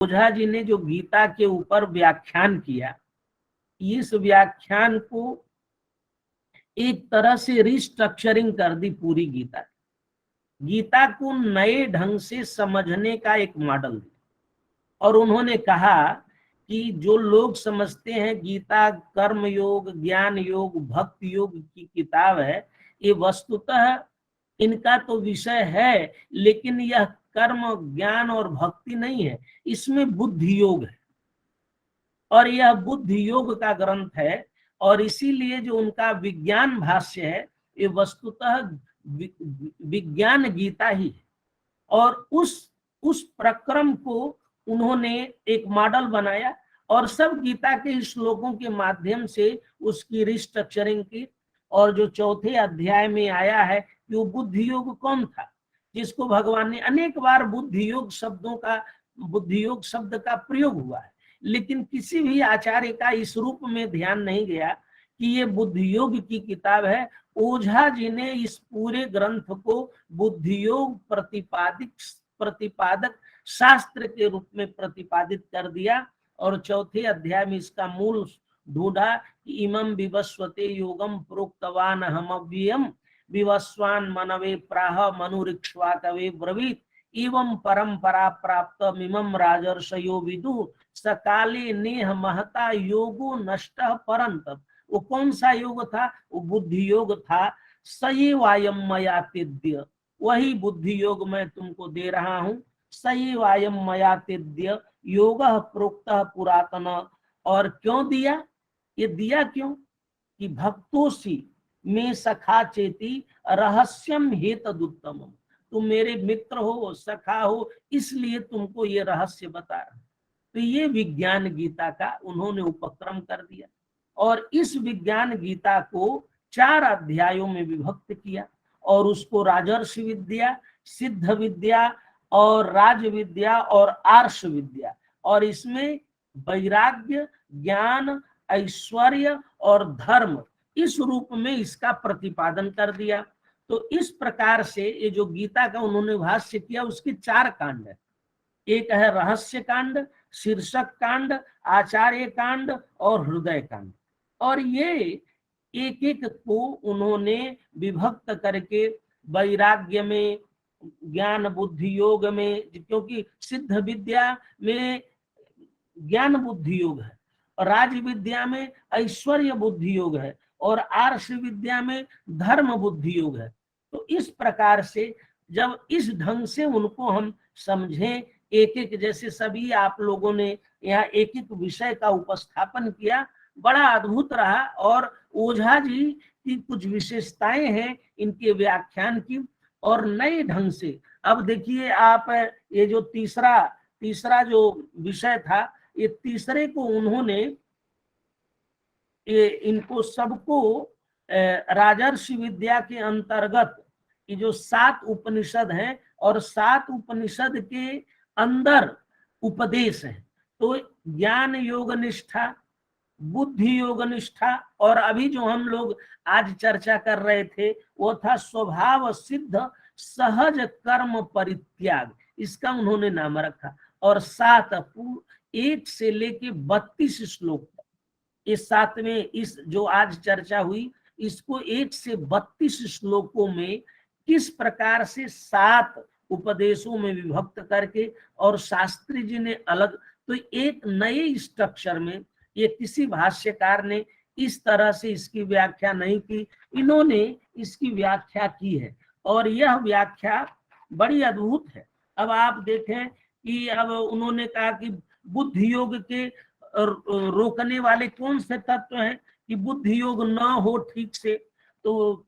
ओझा जी ने जो गीता के ऊपर व्याख्यान किया, इस व्याख्यान को एक तरह से रिस्ट्रक्चरिंग कर दी पूरी गीता। गीता को नए ढंग से समझने का एक मॉडल दिया और उन्होंने कहा कि जो लोग समझते हैं गीता कर्म योग, ज्ञान योग, भक्ति योग की किताब है, ये वस्तुतः इनका तो विषय है, लेकिन यह कर्म, ज्ञान और भक्ति नहीं है, इसमें बुद्धि योग है और यह बुद्धि योग का ग्रंथ है। और इसीलिए जो उनका विज्ञान भाष्य है, ये वस्तुतः विज्ञान गीता ही है। और उस प्रक्रम को उन्होंने एक मॉडल बनाया और सब गीता के श्लोकों के माध्यम से उसकी रिस्ट्रक्चरिंग की। और जो चौथे अध्याय में आया है कि वो बुद्धि योग कौन था, जिसको भगवान ने अनेक बार बुद्धि योग शब्द का प्रयोग हुआ है, लेकिन किसी भी आचार्य का इस रूप में ध्यान नहीं गया कि ये बुद्धि योग की किताब है। ओझा जी ने इस पूरे ग्रंथ को बुद्धि योग प्रतिपादक शास्त्र के रूप में प्रतिपादित कर दिया और चौथे अध्याय में इसका मूल ढूंढा कि इमं विवस्वते योगम प्रोक्तवान हमव्ययम विवस्वान मनवे प्राह मनुरिक्ष्वा कवे ब्रवीत एवं परंपरा प्राप्त मिमं राजर्षयो विदु सकाले नेह महता योगो नष्ट परंत। वो कौन सा योग था? वो बुद्धि योग था। सयेवायम मया तेद्य, वही बुद्धि योग मैं तुमको दे रहा हूँ। सयेवायम मया तेद्य योग प्रोक्त पुरातन। और क्यों दिया? ये दिया क्यों कि भक्तोसी में सखा चेती रहस्यम हेतदुत्तम, तुम मेरे मित्र हो, सखा हो, इसलिए तुमको ये रहस्य बता रहा। तो ये विज्ञान गीता का उन्होंने उपक्रम कर दिया और इस विज्ञान गीता को 4 अध्यायों में विभक्त किया और उसको राजर्षि विद्या, सिद्ध विद्या और राज विद्या और आर्ष विद्या, और इसमें वैराग्य, ज्ञान, ऐश्वर्य और धर्म, इस रूप में इसका प्रतिपादन कर दिया। तो इस प्रकार से ये जो गीता का उन्होंने भाष्य किया, उसके 4 कांड है। एक है रहस्य कांड, शीर्षक कांड, आचार्य कांड और हृदय कांड। और ये एक एक को उन्होंने विभक्त करके वैराग्य में, ज्ञान बुद्धि योग में, क्योंकि सिद्ध विद्या में ज्ञान बुद्धि योग है, राज विद्या में ऐश्वर्य बुद्धि योग है और आर्ष विद्या में धर्म बुद्धि योग है। तो इस प्रकार से जब इस ढंग से उनको हम समझें, एक एक, जैसे सभी आप लोगों ने यहाँ एक एक विषय का उपस्थापन किया, बड़ा अद्भुत रहा। और ओझा जी की कुछ विशेषताएं हैं इनके व्याख्यान की, और नए ढंग से अब देखिए आप, ये जो तीसरा जो विषय था, ये तीसरे को उन्होंने इनको सबको राजर्षि विद्या के अंतर्गत ये जो 7 उपनिषद हैं और 7 उपनिषद के अंदर उपदेश है, तो ज्ञान योग निष्ठा, बुद्धि योग निष्ठा, और अभी जो हम लोग आज चर्चा कर रहे थे वो था स्वभाव सिद्ध सहज कर्म परित्याग, इसका उन्होंने नाम रखा। और 7 1 से लेके 32 श्लोक, इस 7वें, इस जो आज चर्चा हुई, इसको 1 से 32 श्लोकों में किस प्रकार से 7 उपदेशों में विभक्त करके और शास्त्री जी ने अलग, तो एक नए स्ट्रक्चर में, ये किसी भाष्यकार ने इस तरह से इसकी व्याख्या नहीं की, इन्होंने इसकी व्याख्या की है और यह व्याख्या बड़ी अद्भुत है। अब आप देखें कि अब उन्होंने कहा कि बुद्धि योग के रोकने वाले कौन से तत्व हैं कि बुद्धि योग न हो ठीक से। तो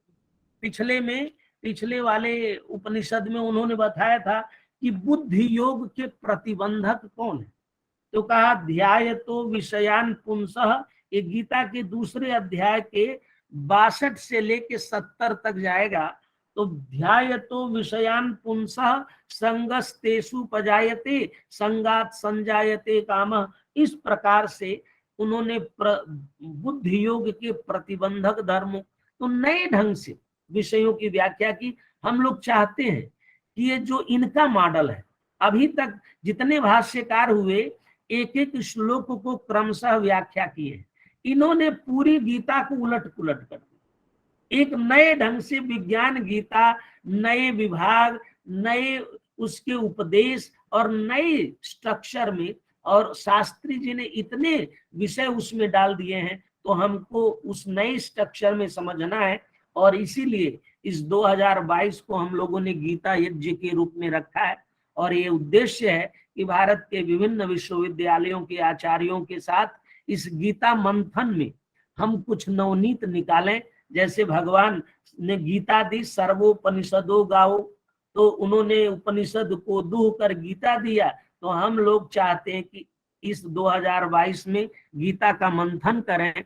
पिछले वाले उपनिषद में उन्होंने बताया था कि बुद्धि योग के प्रतिबंधक कौन है, तो कहा ध्यायतो विषयान पुंसः, ये गीता के दूसरे अध्याय के 62 से लेके 70 तक जाएगा। तो ध्यायतो विषयान पुंसः संगस्तेषु पजायते संगात संजायते कामः, इस प्रकार से उन्होंने बुद्धि योग के प्रतिबंधक धर्मों, तो नए ढंग से विषयों की व्याख्या की। हम लोग चाहते हैं कि ये जो इनका मॉडल है, अभी तक जितने भाष्यकार हुए एक एक श्लोक को क्रमशः व्याख्या किए, इन्होंने पूरी गीता को उलट पुलट कर दिया। एक नए ढंग से विज्ञान गीता, नए विभाग, नए उसके उपदेश और नए स्ट्रक्चर में, और शास्त्री जी ने इतने विषय उसमें डाल दिए हैं, तो हमको उस नए स्ट्रक्चर में समझना है। और इसीलिए इस 2022 को हम लोगों ने गीता यज्ञ के रूप में रखा है। और ये उद्देश्य है कि भारत के विभिन्न विश्वविद्यालयों के आचार्यों के साथ इस गीता मंथन में हम कुछ नवनीत निकालें। जैसे भगवान ने गीता दी, सर्वोपनिषदों गाओ, तो उन्होंने उपनिषद को दूह कर गीता दिया। तो हम लोग चाहते हैं कि इस 2022 में गीता का मंथन करें